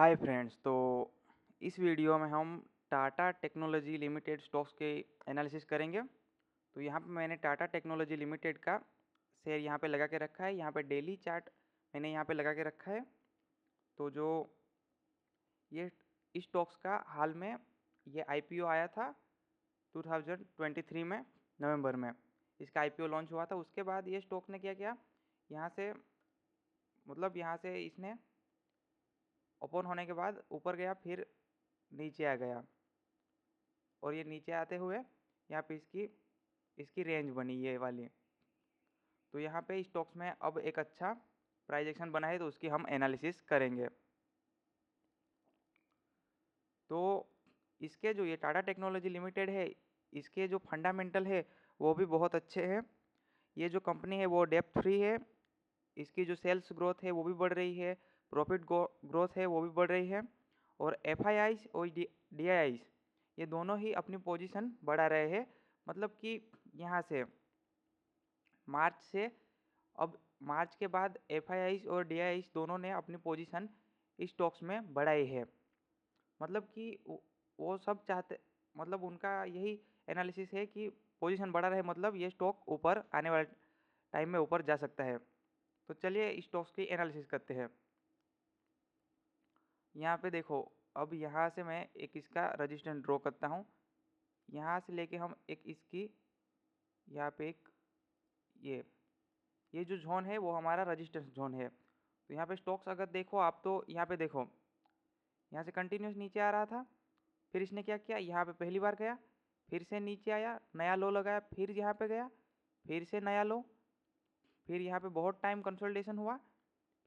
Hi friends. तो इस video में हम टाटा टेक्नोलॉजी लिमिटेड स्टॉक्स के एनालिसिस करेंगे। तो यहाँ पे मैंने टाटा टेक्नोलॉजी लिमिटेड का शेयर यहाँ पे लगा के रखा है। यहाँ पे डेली चार्ट मैंने यहाँ पे लगा के रखा है। तो जो ये इस स्टॉक्स का हाल में ये आईपीओ आया था 2023 में नवंबर में इसका आईपीओ लॉन्च हुआ था। उसके बाद ये स्टॉक ने क्या किया, यहाँ से यहाँ से इसने ओपन होने के बाद ऊपर गया, फिर नीचे आ गया और ये नीचे आते हुए यहाँ पे इसकी इसकी रेंज बनी ये वाली। तो यहाँ पे स्टॉक्स में अब एक अच्छा प्राइस एक्शन बना है, तो उसकी हम एनालिसिस करेंगे। तो इसके जो ये टाटा टेक्नोलॉजी लिमिटेड है, इसके जो फंडामेंटल है वो भी बहुत अच्छे हैं। ये जो कंपनी है वो डेप्थ फ्री है। इसकी जो सेल्स ग्रोथ है वो भी बढ़ रही है, प्रॉफिट ग्रोथ है वो भी बढ़ रही है। और एफ आई आईज और डी आई आईज ये दोनों ही अपनी पोजीशन बढ़ा रहे हैं। मतलब कि यहाँ से मार्च के बाद एफ आई आईज और डी आई आईज दोनों ने अपनी पोजीशन स्टॉक्स में बढ़ाई है। मतलब कि वो सब चाहते, मतलब उनका यही एनालिसिस है कि पोजीशन बढ़ा रहे, मतलब ये स्टॉक ऊपर आने वाले टाइम में ऊपर जा सकता है। तो चलिए स्टॉक्स की एनालिसिस करते हैं। यहाँ पे देखो, अब यहाँ से मैं एक इसका रजिस्टेंस ड्रॉ करता हूँ। यहाँ से लेके हम एक इसकी यहाँ पे एक ये जो जोन है वो हमारा रजिस्टेंस जोन है। तो यहाँ पे स्टॉक्स अगर देखो आप, तो यहाँ पे देखो, यहाँ से कंटिन्यूस नीचे आ रहा था, फिर इसने क्या किया, यहाँ पे पहली बार गया, फिर से नीचे आया, नया लो लगाया, फिर यहाँ पे गया, फिर से नया लो, फिर यहाँ पे बहुत टाइम कंसोलिडेशन हुआ,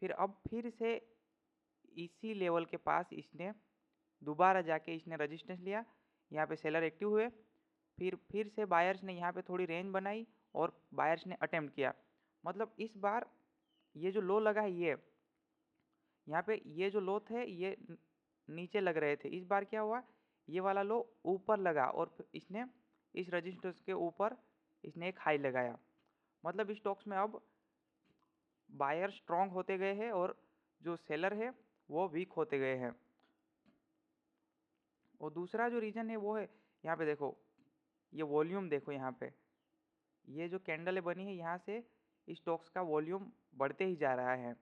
फिर अब फिर से इसी लेवल के पास इसने दोबारा जाके इसने रजिस्टेंस लिया। यहाँ पे सेलर एक्टिव हुए, फिर से बायर्स ने यहाँ पे थोड़ी रेंज बनाई और बायर्स ने अटेम्प्ट किया। मतलब इस बार ये जो लो लगा है, ये यहाँ पे ये जो लो थे ये नीचे लग रहे थे। इस बार क्या हुआ, ये वाला लो ऊपर लगा और इसने इस रजिस्टेंस के ऊपर इसने एक हाई लगाया। मतलब इस स्टॉक्स में अब बायर स्ट्रांग होते गए हैं और जो सेलर है वो वीक होते गए हैं। और दूसरा जो रीज़न है वो है, यहाँ पे देखो, ये वॉल्यूम देखो, यहाँ पे ये जो कैंडल बनी है यहाँ से स्टॉक्स का वॉल्यूम बढ़ते ही जा रहा है।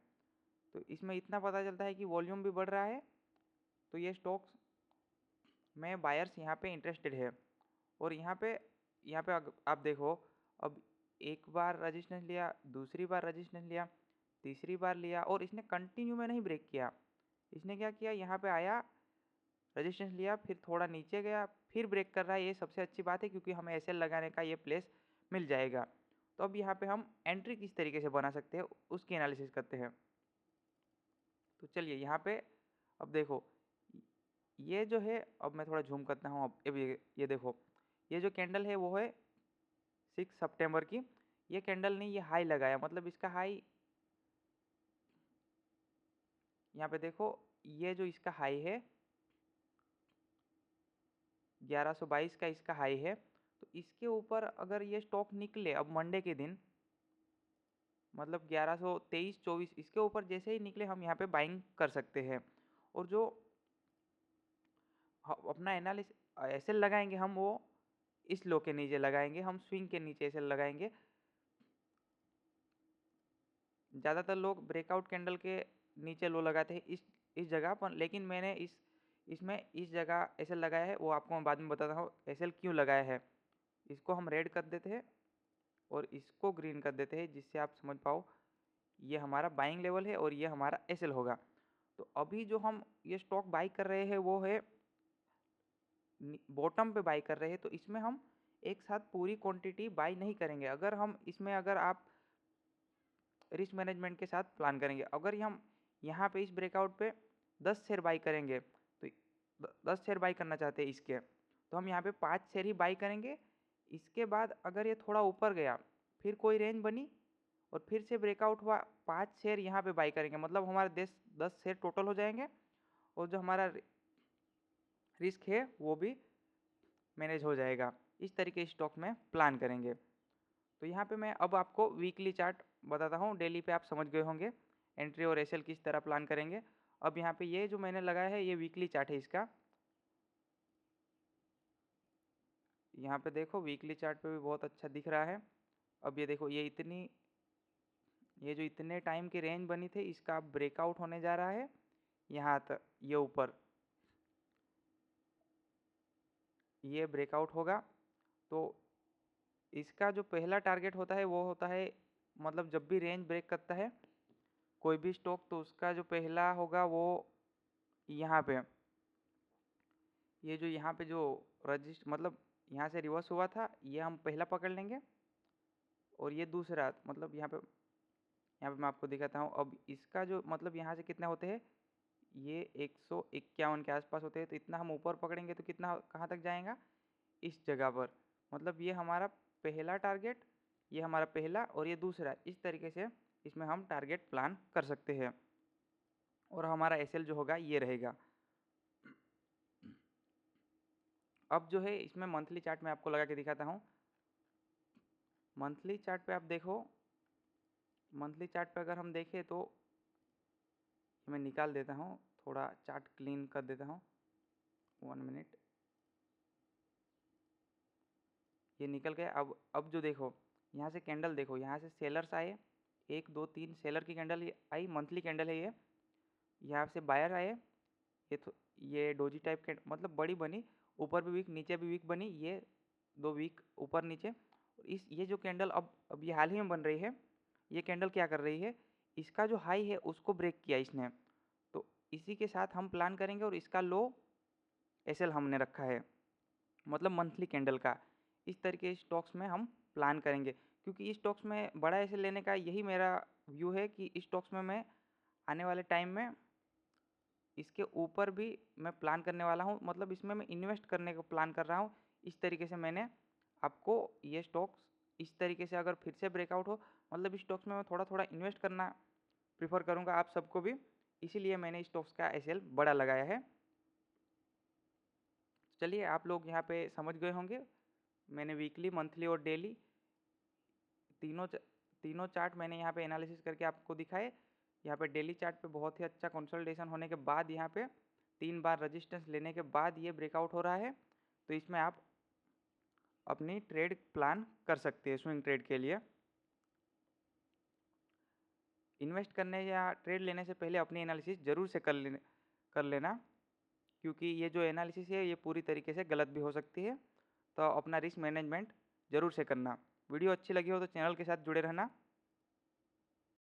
तो इसमें इतना पता चलता है कि वॉल्यूम भी बढ़ रहा है, तो ये स्टॉक्स में बायर्स यहाँ पे इंटरेस्टेड है। और यहाँ पे आप देखो, अब एक बार रजिस्टेंस लिया, दूसरी बार रजिस्टेंस लिया, तीसरी बार लिया और इसने कंटिन्यू में नहीं ब्रेक किया। इसने क्या किया, यहाँ पे आया, रजिस्टेंस लिया, फिर थोड़ा नीचे गया, फिर ब्रेक कर रहा है। ये सबसे अच्छी बात है क्योंकि हमें एसएल लगाने का ये प्लेस मिल जाएगा। तो अब यहाँ पे हम एंट्री किस तरीके से बना सकते हैं उसकी एनालिसिस करते हैं। तो चलिए यहाँ पे अब देखो, ये जो है, अब मैं थोड़ा झूम करता हूँ। अब ये देखो, ये जो कैंडल है वो है 6 सितंबर की। ये कैंडल ने ये हाई लगाया, मतलब इसका हाई यहाँ पे देखो, ये जो इसका हाई है 1122 का इसका हाई है। तो इसके ऊपर अगर ये स्टॉक निकले अब मंडे के दिन, मतलब 1123-24, इसके ऊपर जैसे ही निकले हम यहाँ पे बाइंग कर सकते हैं। और जो अपना एनालिसिस एसएल लगाएंगे हम, वो इस लो के नीचे लगाएंगे, हम स्विंग के नीचे एसएल लगाएंगे। ज़्यादातर लोग ब्रेकआउट कैंडल के नीचे लो लगाते हैं इस जगह पर, लेकिन मैंने इसमें इस जगह एसएल लगाया है। वो आपको मैं बाद में बताता हूँ एसएल क्यों लगाया है। इसको हम रेड कर देते हैं और इसको ग्रीन कर देते हैं, जिससे आप समझ पाओ ये हमारा बाइंग लेवल है और ये हमारा एसएल होगा। तो अभी जो हम ये स्टॉक बाई कर रहे हैं वो है बॉटम पे बाई कर रहे हैं। तो इसमें हम एक साथ पूरी क्वांटिटी बाई नहीं करेंगे। अगर आप रिस्क मैनेजमेंट के साथ प्लान करेंगे, अगर हम यहाँ पे इस ब्रेकआउट पे 10 शेयर बाई करेंगे, तो 10 शेयर बाई करना चाहते हैं इसके, तो हम यहाँ पे 5 शेयर ही बाई करेंगे। इसके बाद अगर ये थोड़ा ऊपर गया, फिर कोई रेंज बनी और फिर से ब्रेकआउट हुआ, 5 शेयर यहाँ पे बाई करेंगे, मतलब हमारे 10 शेयर टोटल हो जाएंगे और जो हमारा रिस्क है वो भी मैनेज हो जाएगा। इस तरीके स्टॉक में प्लान करेंगे। तो यहाँ पे मैं अब आपको वीकली चार्ट बताता हूँ। डेली पे आप समझ गए होंगे एंट्री और एसएल किस तरह प्लान करेंगे। अब यहाँ पे ये जो मैंने लगाया है ये वीकली चार्ट है इसका। यहाँ पे देखो वीकली चार्ट पे भी बहुत अच्छा दिख रहा है। अब ये देखो ये जो इतने टाइम की रेंज बनी थी इसका अब ब्रेकआउट होने जा रहा है यहाँ तक, ये ऊपर ये ब्रेकआउट होगा। तो इसका जो पहला टारगेट होता है वो होता है, मतलब जब भी रेंज ब्रेक करता है कोई भी स्टॉक तो उसका जो पहला होगा वो यहाँ पे, ये जो यहाँ पे जो रजिस्ट मतलब यहाँ से रिवर्स हुआ था ये हम पहला पकड़ लेंगे। और ये दूसरा मतलब यहाँ पे मैं आपको दिखाता हूँ। अब इसका जो मतलब यहाँ से कितने होते हैं, ये 151 के आसपास होते हैं। तो इतना हम ऊपर पकड़ेंगे तो कितना कहाँ तक जाएगा, इस जगह पर। मतलब ये हमारा पहला टारगेट, ये हमारा पहला और ये दूसरा, इस तरीके से इसमें हम टारगेट प्लान कर सकते हैं। और हमारा एसएल जो होगा ये रहेगा। अब जो है इसमें मंथली चार्ट में आपको लगा के दिखाता हूँ। मंथली चार्ट पे आप देखो, मंथली चार्ट पे अगर हम देखें तो मैं निकाल देता हूँ, थोड़ा चार्ट क्लीन कर देता हूँ, 1 मिनट। ये निकल गया। अब जो देखो यहाँ से कैंडल देखो, यहाँ से सेलर्स आए, 1 2 3 सेलर की कैंडल आई, मंथली कैंडल है ये। यहाँ से बायर आए, ये डोजी टाइप के मतलब बड़ी बनी, ऊपर भी वीक नीचे भी वीक बनी, ये 2 वीक ऊपर नीचे। ये जो कैंडल अब ये हाल ही में बन रही है, ये कैंडल क्या कर रही है, इसका जो हाई है उसको ब्रेक किया इसने। तो इसी के साथ हम प्लान करेंगे और इसका लो एसएल हमने रखा है, मतलब मंथली कैंडल का। इस तरीके स्टॉक्स में हम प्लान करेंगे, क्योंकि इस स्टॉक्स में बड़ा एसएल लेने का यही मेरा व्यू है कि इस स्टॉक्स में मैं आने वाले टाइम में इसके ऊपर भी मैं प्लान करने वाला हूँ, मतलब इसमें मैं इन्वेस्ट करने का प्लान कर रहा हूँ। इस तरीके से मैंने आपको ये स्टॉक्स इस तरीके से अगर फिर से ब्रेकआउट हो, मतलब इस स्टॉक्स में मैं थोड़ा थोड़ा इन्वेस्ट करना प्रीफर करूँगा आप सबको भी, इसीलिए मैंने स्टॉक्स का एसएल बड़ा लगाया है। चलिए आप लोग यहाँ पे समझ गए होंगे, मैंने वीकली मंथली और डेली तीनों चार्ट मैंने यहाँ पे एनालिसिस करके आपको दिखाए। यहाँ पे डेली चार्ट पे बहुत ही अच्छा कंसोलिडेशन होने के बाद यहाँ पे 3 बार रेजिस्टेंस लेने के बाद ये ब्रेकआउट हो रहा है। तो इसमें आप अपनी ट्रेड प्लान कर सकते हैं स्विंग ट्रेड के लिए। इन्वेस्ट करने या ट्रेड लेने से पहले अपनी एनालिसिस ज़रूर से कर लेना, क्योंकि ये जो एनालिसिस है ये पूरी तरीके से गलत भी हो सकती है। तो अपना रिस्क मैनेजमेंट ज़रूर से करना। वीडियो अच्छी लगी हो तो चैनल के साथ जुड़े रहना।